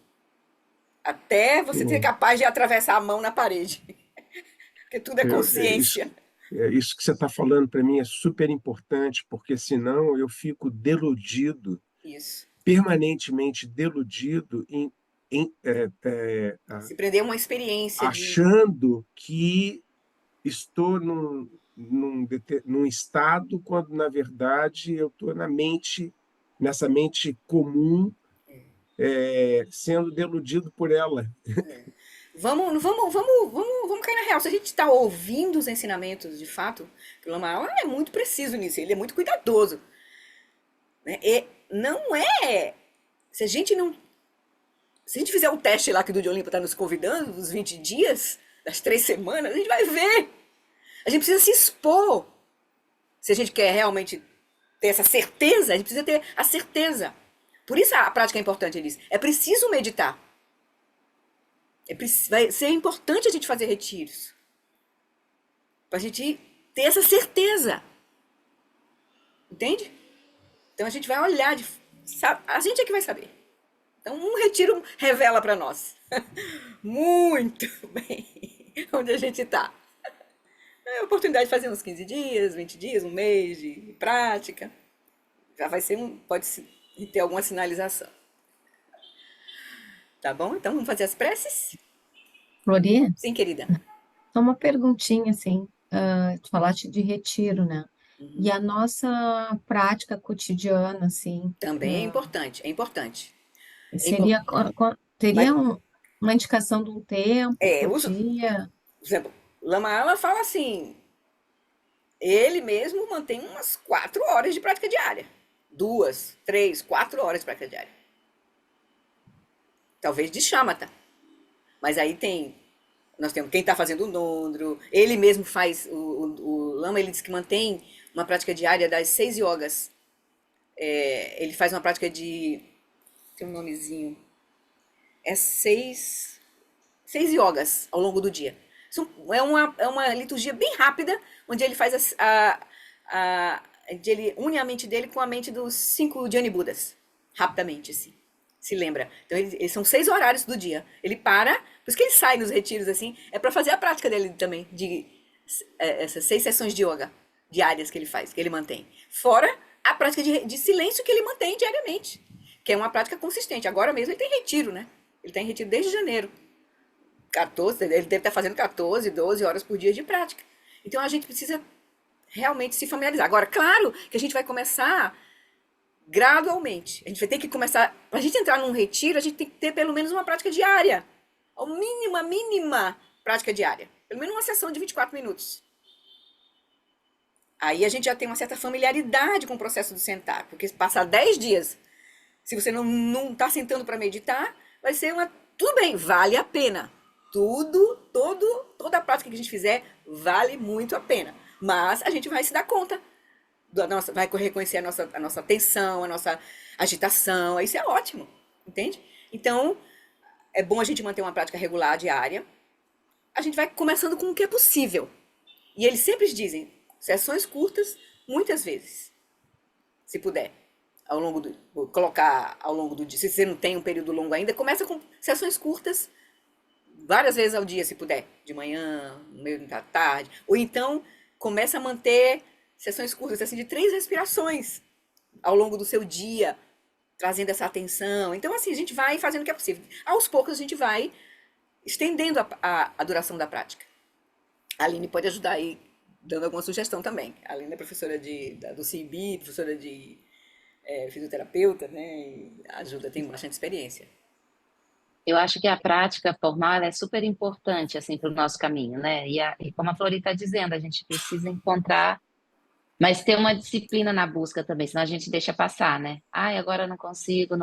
Até você ser capaz de atravessar a mão na parede. Porque tudo é consciência. Isso que você está falando para mim é super importante, porque senão eu fico deludido, permanentemente deludido se prender a uma experiência achando que estou num estado, quando na verdade eu estou nessa mente comum, sendo deludido por ela. Vamos cair na real. Se a gente está ouvindo os ensinamentos de fato, que o Lama é muito preciso nisso, ele é muito cuidadoso. Né? E não é. Se a gente fizer o teste lá que o Dude Olimpo está nos convidando, dos 20 dias, das 3 semanas, a gente vai ver. A gente precisa se expor. Se a gente quer realmente ter essa certeza, a gente precisa ter a certeza. Por isso a prática é importante, ele diz. É preciso meditar. Vai ser importante a gente fazer retiros. Para a gente ter essa certeza. Entende? Então a gente vai olhar, a gente é que vai saber. Então um retiro revela para nós. Muito bem onde a gente está. É a oportunidade de fazer uns 15 dias, 20 dias, um mês de prática. Já vai ser pode ter alguma sinalização. Tá bom? Então vamos fazer as preces? Flori, Sim, querida. só uma perguntinha, assim. Tu falaste de retiro, né? E a nossa prática cotidiana, assim, Também é importante, é importante. seria, Mas, teria uma indicação de um tempo por dia? por exemplo, Lama Ala fala assim, ele mesmo mantém umas 4 horas de prática diária. 2, 3, 4 horas de prática diária. Talvez de chamata. Mas aí nós temos quem está fazendo o nondro, ele mesmo faz, o Lama, ele diz que mantém uma prática diária das 6 yogas. Ele faz uma prática tem um nomezinho, 6 yogas ao longo do dia. É uma liturgia bem rápida, onde ele faz ele une a mente dele com a mente dos 5 Dhyani Budas, rapidamente, assim. Se lembra? Então, eles são 6 horários do dia. Ele para, por isso que ele sai nos retiros, assim, é para fazer a prática dele também, essas 6 sessões de yoga diárias que ele faz, que ele mantém. Fora a prática de silêncio que ele mantém diariamente, que é uma prática consistente. Agora mesmo ele tem retiro, né? Ele está em retiro desde janeiro. Ele deve estar fazendo 14, 12 horas por dia de prática. Então, a gente precisa realmente se familiarizar. Agora, claro que a gente vai começar gradualmente. A gente vai ter que começar... Para a gente entrar num retiro, a gente tem que ter pelo menos uma prática diária. A mínima prática diária. Pelo menos uma sessão de 24 minutos. Aí a gente já tem uma certa familiaridade com o processo do sentar. Porque passar 10 dias, se você não está sentando para meditar, vai ser tudo bem, vale a pena. Toda a prática que a gente fizer vale muito a pena. Mas a gente vai se dar conta. Vai reconhecer a nossa tensão, a nossa agitação. Isso é ótimo, entende? Então, é bom a gente manter uma prática regular, diária. A gente vai começando com o que é possível. E eles sempre dizem, sessões curtas, muitas vezes, se puder. Colocar ao longo do dia. Se você não tem um período longo ainda, começa com sessões curtas, várias vezes ao dia, se puder. De manhã, no meio da tarde. Ou então, começa a manter sessões curtas, assim, de 3 respirações ao longo do seu dia, trazendo essa atenção. Então, assim, a gente vai fazendo o que é possível. Aos poucos, a gente vai estendendo a duração da prática. A Aline pode ajudar aí, dando alguma sugestão também. A Aline é professora do CIB, professora de fisioterapeuta, né? E ajuda, tem bastante experiência. Eu acho que a prática formal ela é super importante assim para o nosso caminho, né? E como a Flori está dizendo, a gente precisa encontrar, mas ter uma disciplina na busca também, senão a gente deixa passar, né? Ai, agora eu não consigo.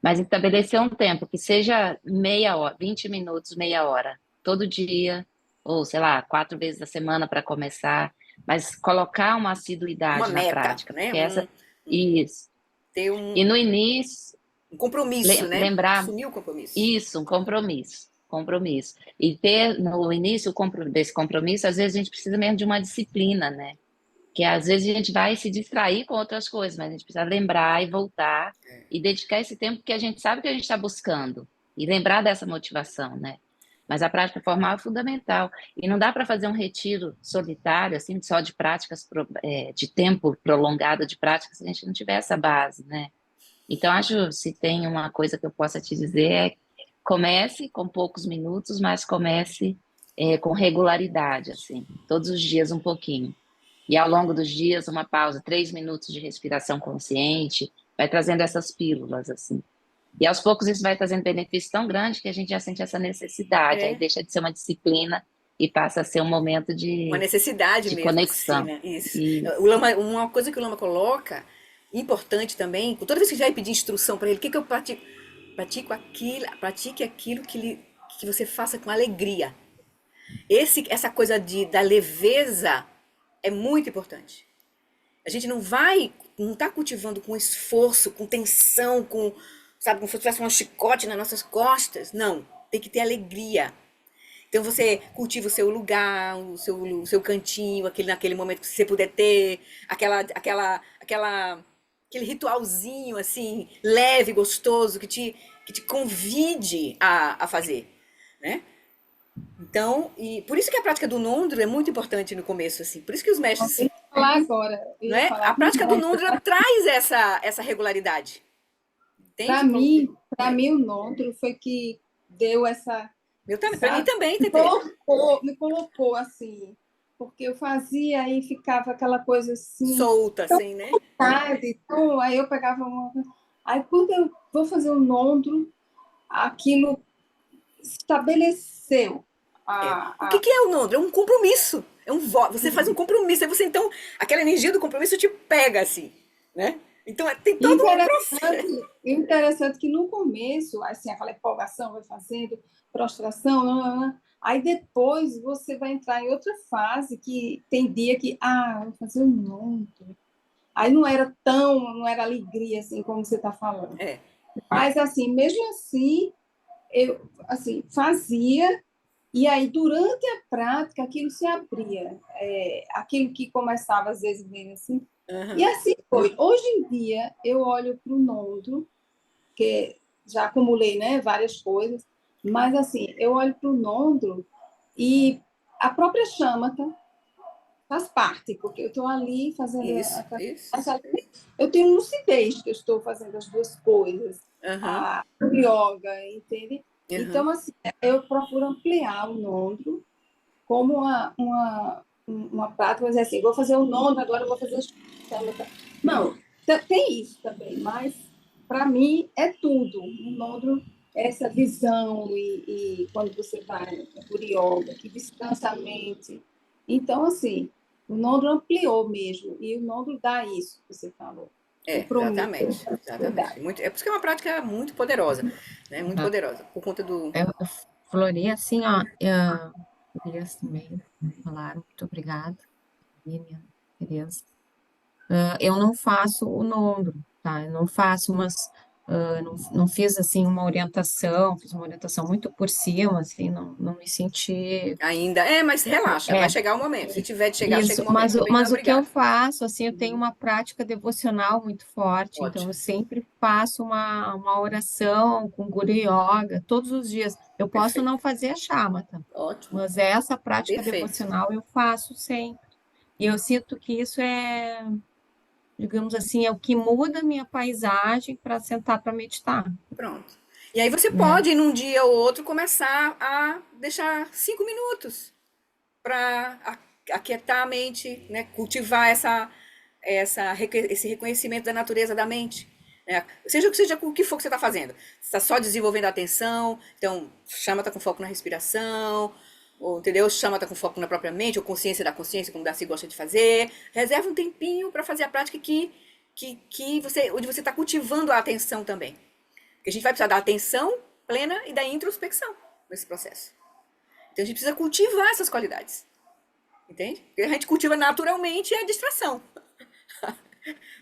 Mas estabelecer um tempo que seja meia hora, 20 minutos, meia hora, todo dia, ou sei lá, 4 vezes a semana para começar, mas colocar uma Uma assiduidade na meta, prática, né? porque isso. Ter E no início, um compromisso, né? lembrar. Assumir o compromisso. Isso, um compromisso. E ter no início desse compromisso, às vezes a gente precisa mesmo de uma disciplina, né? Que às vezes a gente vai se distrair com outras coisas, mas a gente precisa lembrar e voltar e dedicar esse tempo que a gente sabe que a gente está buscando e lembrar dessa motivação, né? Mas a prática formal é fundamental. E não dá para fazer um retiro solitário, assim, só de práticas, de tempo prolongado de práticas, se a gente não tiver essa base, né? Então, acho, se tem uma coisa que eu possa te dizer, é comece com poucos minutos, mas comece com regularidade, assim, todos os dias um pouquinho. E ao longo dos dias, uma pausa, 3 minutos de respiração consciente, vai trazendo essas pílulas, assim. E aos poucos isso vai trazendo benefício tão grande que a gente já sente essa necessidade, aí deixa de ser uma disciplina e passa a ser um momento Uma necessidade de mesmo, assim, conexão. né? Isso. E Uma coisa que o Lama coloca, importante também, toda vez que a gente vai pedir instrução para ele, o que eu pratico? Pratique aquilo que você faça com alegria. Essa coisa da leveza é muito importante. A gente não está cultivando com esforço, com tensão, sabe, como se tivesse um chicote nas nossas costas. Não, tem que ter alegria. Então você cultiva o seu lugar, o seu cantinho, naquele momento que você puder ter, aquele ritualzinho assim, leve, gostoso, que te convide a fazer, né? Então, e por isso que a prática do Nondro é muito importante no começo, assim. Por isso que os mestres, Eu ia falar agora. não é? A prática do Nondro traz essa regularidade. Entende? Para mim, o Nondro foi que deu essa... Para mim também, Tetê. Me colocou assim, porque eu fazia e ficava aquela coisa assim... Solta, assim, né? Então, aí eu pegava uma... Aí, quando eu vou fazer o Nondro, aquilo estabeleceu. O que é o Nondro? É um compromisso. Você faz um compromisso. Aí você, então, aquela energia do compromisso te pega, assim, né? Então, tem todo um Interessante que no começo, assim, aquela empolgação vai fazendo, prostração, aí depois você vai entrar em outra fase que tem dia que, vou fazer um monte. Aí não era alegria assim como você está falando. Mas assim, mesmo assim, eu assim, fazia, e aí durante a prática aquilo se abria, aquilo que começava às vezes meio assim. E assim foi. Hoje em dia eu olho para o Nondo, que já acumulei, né, várias coisas, mas assim, eu olho para o Nondo e a própria châmata faz parte, porque eu estou ali fazendo Isso. eu tenho lucidez que eu estou fazendo as duas coisas, a yoga, entende? Então, assim, eu procuro ampliar o Nondo como uma prática, mas assim, vou fazer o Nondo, agora eu vou fazer a châmata. Não, tem isso também, mas para mim é tudo. O Nondo é essa visão e quando você vai por yoga, que descansa a mente. Então, assim, o Nondo ampliou mesmo, e o Nondo dá isso que você falou. Exatamente. É por isso que é uma prática muito poderosa, né? Muito poderosa, por conta do... Flori, assim, ó, Elias também falaram, muito obrigada, minha Tereza. Eu não faço o Nondo, tá? Eu não faço não fiz, assim, fiz uma orientação muito por cima, assim, não me senti... Ainda, mas relaxa, vai chegar o momento. Se tiver de chegar, chega Isso, o momento também, mas não é o que eu obrigado. faço, assim, eu tenho uma prática devocional muito forte, então Ótimo. eu sempre faço uma oração com Guru Yoga, todos os dias. Eu posso Perfeito. não fazer a chamata, Ótimo. mas essa prática Perfeito. devocional eu faço sempre. E eu sinto que isso digamos assim, é o que muda a minha paisagem para sentar para meditar. Pronto. E aí você Né? pode, num dia ou outro, começar a deixar 5 minutos para aquietar a mente, né? Cultivar esse reconhecimento da natureza da mente. Né? Seja o que for que você está fazendo. Você está só desenvolvendo a atenção, então chama, tá com foco na respiração, ou, entendeu? Chama, tá com foco na própria mente, ou consciência da consciência, como o Darcy gosta de fazer. Reserva um tempinho para fazer a prática onde você está cultivando a atenção também. Porque a gente vai precisar da atenção plena e da introspecção nesse processo. Então a gente precisa cultivar essas qualidades. Entende? Porque a gente cultiva naturalmente a distração.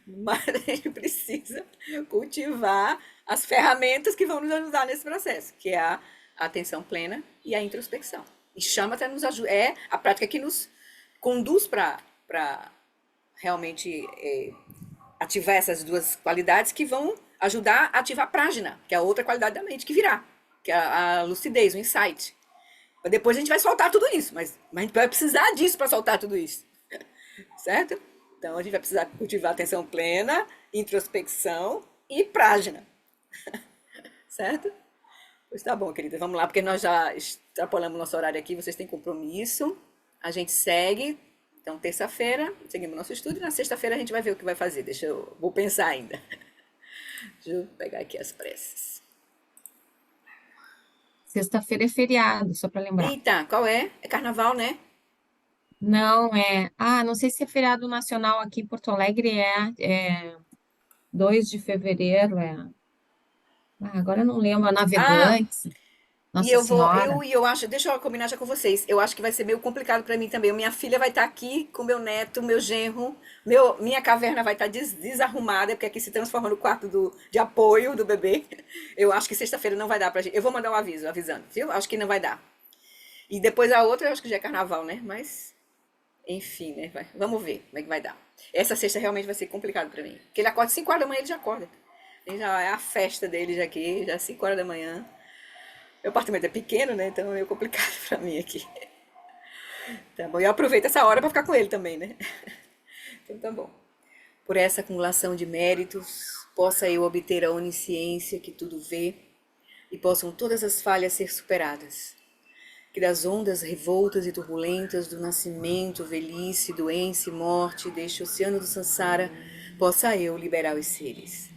Mas a gente precisa cultivar as ferramentas que vão nos ajudar nesse processo, que é a atenção plena e a introspecção. E chama até nos ajuda, é a prática que nos conduz para realmente ativar essas duas qualidades que vão ajudar a ativar a prajna, que é a outra qualidade da mente que virá, que é a lucidez, o insight. Depois a gente vai soltar tudo isso, mas a gente vai precisar disso para soltar tudo isso. Certo? Então a gente vai precisar cultivar atenção plena, introspecção e prajna. Certo? Pois tá bom, querida, vamos lá, porque nós já extrapolamos nosso horário aqui, vocês têm compromisso. A gente segue. Então, terça-feira, seguimos nosso estudo, e na sexta-feira a gente vai ver o que vai fazer. Vou pensar ainda. Deixa eu pegar aqui as preces. Sexta-feira é feriado, só para lembrar. Eita, qual é? É carnaval, né? Não não sei se é feriado nacional aqui em Porto Alegre, é 2 de fevereiro, agora eu não lembro, Navegantes, Nossa Senhora. Eu acho, deixa eu combinar já com vocês. Eu acho que vai ser meio complicado para mim também. Minha filha vai estar aqui com meu neto, meu genro, minha caverna vai estar desarrumada, porque aqui se transforma no quarto de apoio do bebê. Eu acho que sexta-feira não vai dar pra gente. Eu vou mandar um aviso, avisando, viu? Acho que não vai dar. E depois a outra, eu acho que já é carnaval, né? Mas, enfim, né? Vamos ver como é que vai dar. Essa sexta realmente vai ser complicado para mim. Porque ele acorda 5 horas da manhã, ele já acorda. Ele já é a festa dele já aqui, já 5 horas da manhã. Meu apartamento é pequeno, né? Então é meio complicado pra mim aqui. Tá bom. E eu aproveito essa hora pra ficar com ele também, né? Então tá bom. Por essa acumulação de méritos, possa eu obter a onisciência que tudo vê e possam todas as falhas ser superadas. Que das ondas revoltas e turbulentas do nascimento, velhice, doença e morte deste oceano do Sansara, possa eu liberar os seres.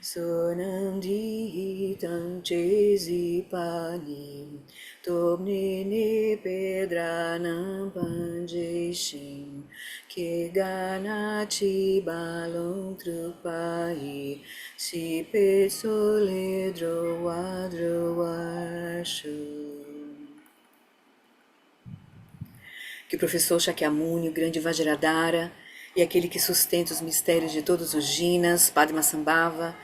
Sonandi tanchezi pani Tobnini pedranam panjeshim Keganachi balon trupai Si pesole droa droashu. Que o professor Shakyamuni, o grande Vajradhara, e aquele que sustenta os mistérios de todos os Jinas, Padmasambhava,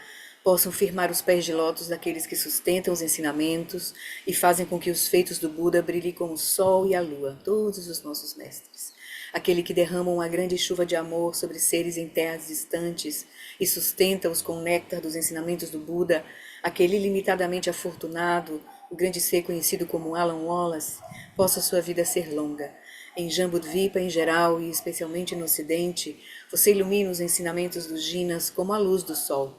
possam firmar os pés de lótus daqueles que sustentam os ensinamentos e fazem com que os feitos do Buda brilhem como o sol e a lua, todos os nossos mestres. Aquele que derrama uma grande chuva de amor sobre seres em terras distantes e sustenta-os com o néctar dos ensinamentos do Buda, aquele ilimitadamente afortunado, o grande ser conhecido como Alan Wallace, possa sua vida ser longa. Em Jambudvipa em geral e especialmente no Ocidente, você ilumina os ensinamentos dos Jinas como a luz do sol.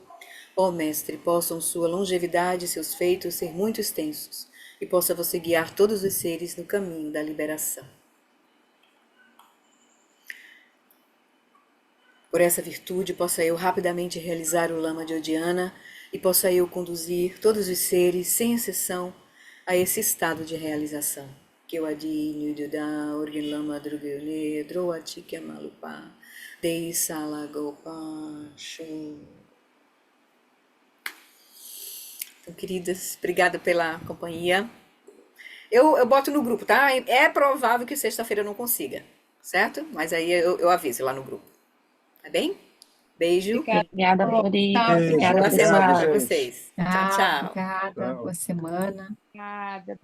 Ó Mestre, possam sua longevidade e seus feitos ser muito extensos, e possa você guiar todos os seres no caminho da liberação. Por essa virtude, possa eu rapidamente realizar o Lama de Odiana e possa eu conduzir todos os seres, sem exceção, a esse estado de realização. Que eu adi Nudda Orgin Lama Drugele Droatikya Malupa Dei Salagopa Show. Então, queridas, obrigada pela companhia. Eu boto no grupo, tá? É provável que sexta-feira eu não consiga, certo? Mas aí eu aviso lá no grupo. Tá bem? Beijo. Obrigada, Flori. Tá, Obrigada, Boa semana pessoal. para gente. vocês. Tchau, Ah, tchau. obrigada. Tchau. Boa semana. Obrigada, obrigada.